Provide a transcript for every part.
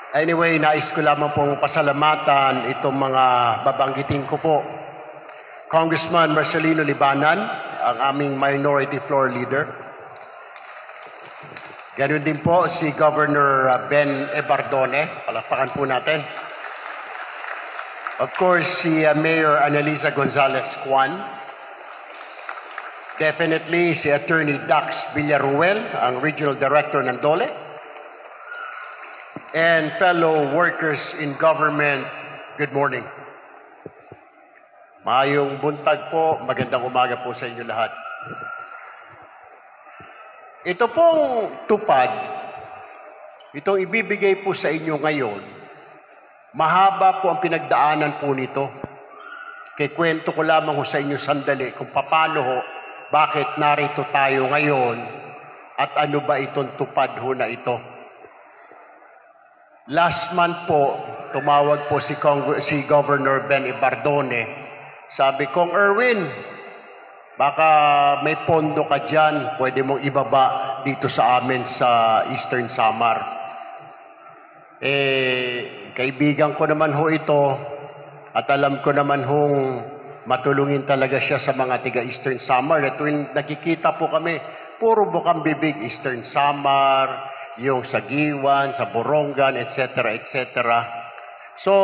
Anyway, nais ko lamang pong pasalamatan itong mga babanggitin ko po. Congressman Marcelino Libanan, ang aming Minority Floor Leader. Ganun din po si Governor Ben Ebardone. Palakpakan po natin. Of course, si Mayor Annalisa Gonzalez Cuan. Definitely si Attorney Dax Villaruel, ang Regional Director ng DOLE. And fellow workers in government, good morning. Maayong buntag po, magandang umaga po sa inyo lahat. Ito pong tupad, itong ibibigay po sa inyo ngayon, mahaba po ang pinagdaanan po nito. Kikwento ko lamang ho sa inyo sandali kung paano ho, bakit narito tayo ngayon, at ano ba itong tupad ho na ito. Last month po, tumawag po si Governor Ben Ebardone. Sabi, Kong Erwin, baka may pondo ka dyan, pwede mong ibaba dito sa amin sa Eastern Samar. Kaibigan ko naman ho ito, at alam ko naman hong matulungin talaga siya sa mga tiga Eastern Samar. At tuwing nakikita po kami, puro bukang bibig Eastern Samar, yung sa Giwan, sa Borongan, etc., etc. So,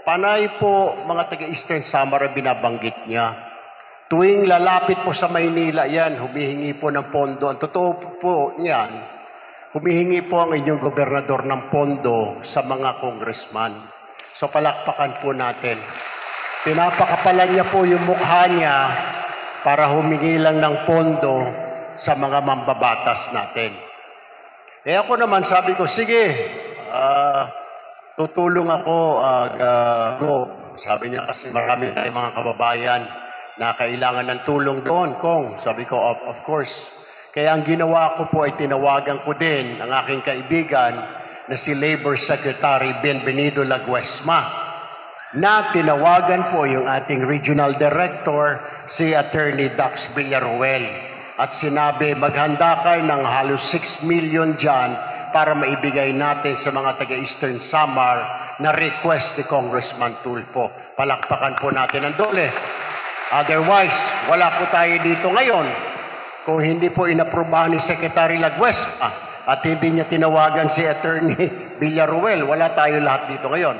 panay po mga taga-Eastern Samar ang binabanggit niya. Tuwing lalapit po sa Maynila yan, humihingi po ng pondo. Ang totoo po niyan, humihingi po ang inyong gobernador ng pondo sa mga congressman. So, palakpakan po natin. Pinapakapalan niya po yung mukha niya para humingi lang ng pondo sa mga mambabatas natin. Ako naman, sabi ko, sige, tutulong ako, go. Sabi niya kasi marami tayong mga kababayan na kailangan ng tulong doon, Kong. Sabi ko, of course. Kaya ang ginawa ko po ay tinawagan ko din ang aking kaibigan na si Labor Secretary Bienvenido Laguesma, na tinawagan po yung ating Regional Director, si Attorney Dax Villaruel. At sinabi, maghanda kayo ng halos 6 million dyan para maibigay natin sa mga taga-Eastern Samar na request ni Congressman Tulfo. Palakpakan po natin ang DOLE. Otherwise, wala po tayo dito ngayon. Kung hindi po inaprubahan ni Secretary Laguesma at hindi niya tinawagan si Attorney Villaruel, wala tayo lahat dito ngayon.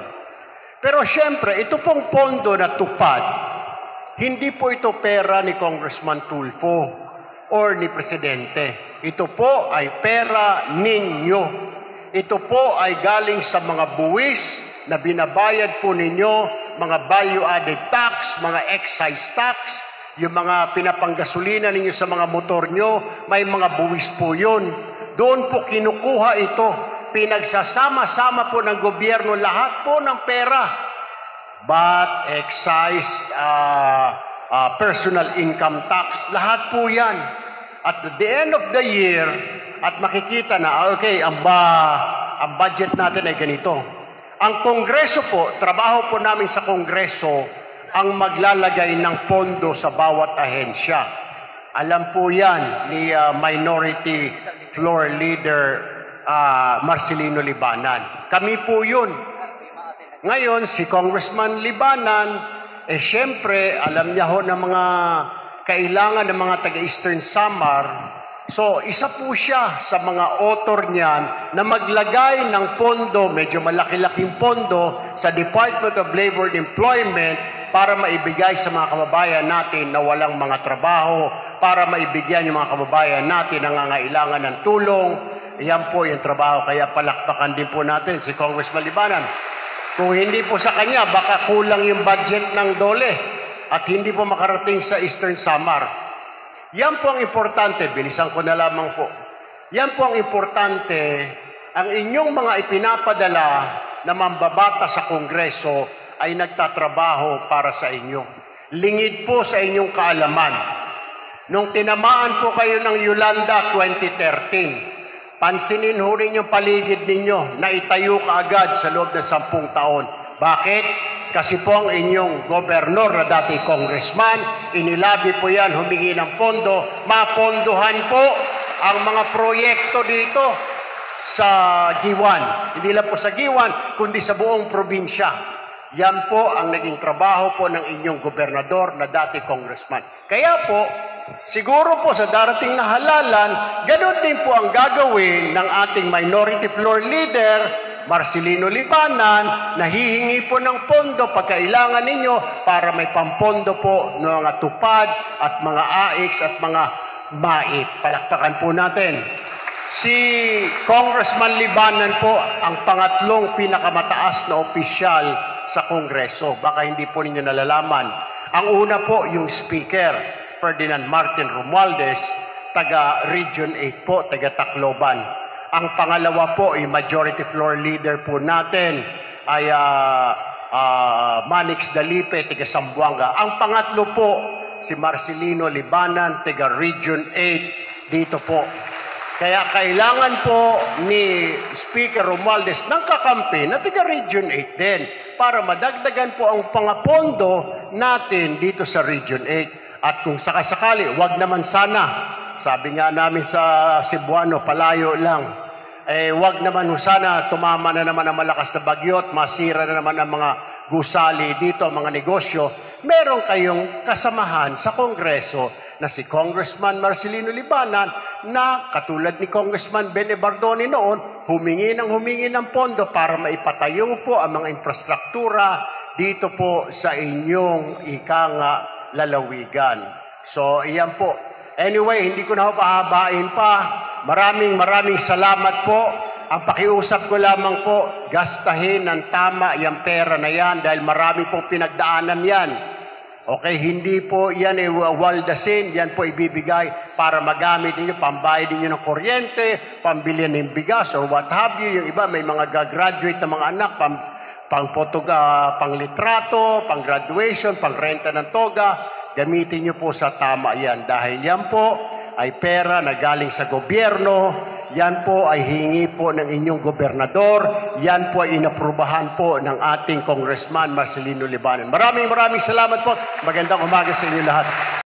Pero syempre, ito pong pondo na tupad, hindi po ito pera ni Congressman Tulfo or ni Presidente. Ito po ay pera ninyo. Ito po ay galing sa mga buwis na binabayad po ninyo, mga value-added tax, mga excise tax, yung mga pinapanggasolina ninyo sa mga motor nyo, may mga buwis po yun. Doon po kinukuha ito. Pinagsasama-sama po ng gobyerno lahat po ng pera. VAT, excise, personal income tax, lahat po yan. At the end of the year, at makikita na, okay, ang budget natin ay ganito. Ang Kongreso po, trabaho po namin sa Kongreso, ang maglalagay ng pondo sa bawat ahensya. Alam po yan ni Minority Floor Leader Marcelino Libanan. Kami po yun. Ngayon, si Congressman Libanan, syempre, alam niya ho ng mga kailangan ng mga taga-Eastern Samar. So, isa po siya sa mga author niyan na maglagay ng pondo, medyo malaki-laking pondo, sa Department of Labor and Employment para maibigay sa mga kababayan natin na walang mga trabaho, para maibigyan yung mga kababayan natin na nangangailangan ng tulong. Yan po yung trabaho. Kaya palakpakan din po natin si Congressman Libanan. Kung hindi po sa kanya, baka kulang yung budget ng DOLE at hindi po makarating sa Eastern Samar. Yan po ang importante. Bilisan ko na lamang po. Yan po ang importante. Ang inyong mga ipinapadala na mambabata sa Kongreso ay nagtatrabaho para sa inyo. Lingid po sa inyong kaalaman. Nung tinamaan po kayo ng Yolanda 2013, pansinin ho rin yung paligid ninyo na itayo kaagad sa loob ng 10 taon. Bakit? Kasi po ang inyong gobernador na dati congressman, inilabi po yan, humingi ng pondo, mapondohan po ang mga proyekto dito. sa Giwan. Hindi lang po sa Giwan, kundi sa buong probinsya. Yan po ang naging trabaho po ng inyong gobernador na dati congressman. Kaya po, siguro po sa darating na halalan, ganun din po ang gagawin ng ating minority floor leader, Marcelino Libanan, na hihingi po ng pondo pagkailangan ninyo para may pampondo po ng mga tupad at mga AIX at mga MAIP. Palakpakan po natin. Si Congressman Libanan po ang pangatlong pinakamataas na opisyal sa Kongreso. Baka hindi po ninyo nalalaman. Ang una po yung Speaker, Ferdinand Martin Romualdez, taga Region 8 po, taga Tacloban. Ang pangalawa po, yung majority floor leader po natin ay Manix Dalipe, taga Zamboanga. Ang pangatlo po, si Marcelino Libanan, taga Region 8, dito po. Kaya kailangan po ni Speaker Romualdez ng kakampi na taga Region 8 din para madagdagan po ang pangapondo natin dito sa Region 8. At kung sakasakali, wag naman sana. Sabi nga namin sa Cebuano, palayo lang. Wag naman sana tumama na naman ang malakas na bagyo at masira na naman ang mga gusali dito, ang mga negosyo. Meron kayong kasamahan sa Kongreso na si Congressman Marcelino Libanan na katulad ni Congressman Bene Bardoni noon, humingi ng pondo para maipatayo po ang mga infrastruktura dito po sa inyong lalawigan. So, iyan po. Anyway, hindi ko na pahabain pa. Maraming salamat po. Ang pakiusap ko lamang po, gastahin ng tama yung pera na yan dahil marami pong pinagdaanan yan. Okay, hindi po yan waldasin, yan po ibibigay para magamit ninyo, pambayad ninyo ng kuryente, pambili ng bigas or what have you. Yung iba may mga gagraduate na mga anak, pang litrato, pang graduation, pang renta ng toga. Gamitin nyo po sa tama yan dahil yan po ay pera na galing sa gobyerno, yan po ay hingi po ng inyong gobernador, yan po ay inaprubahan po ng ating Congressman Marcelino Libanan. Maraming salamat po. Magandang umaga sa inyo lahat.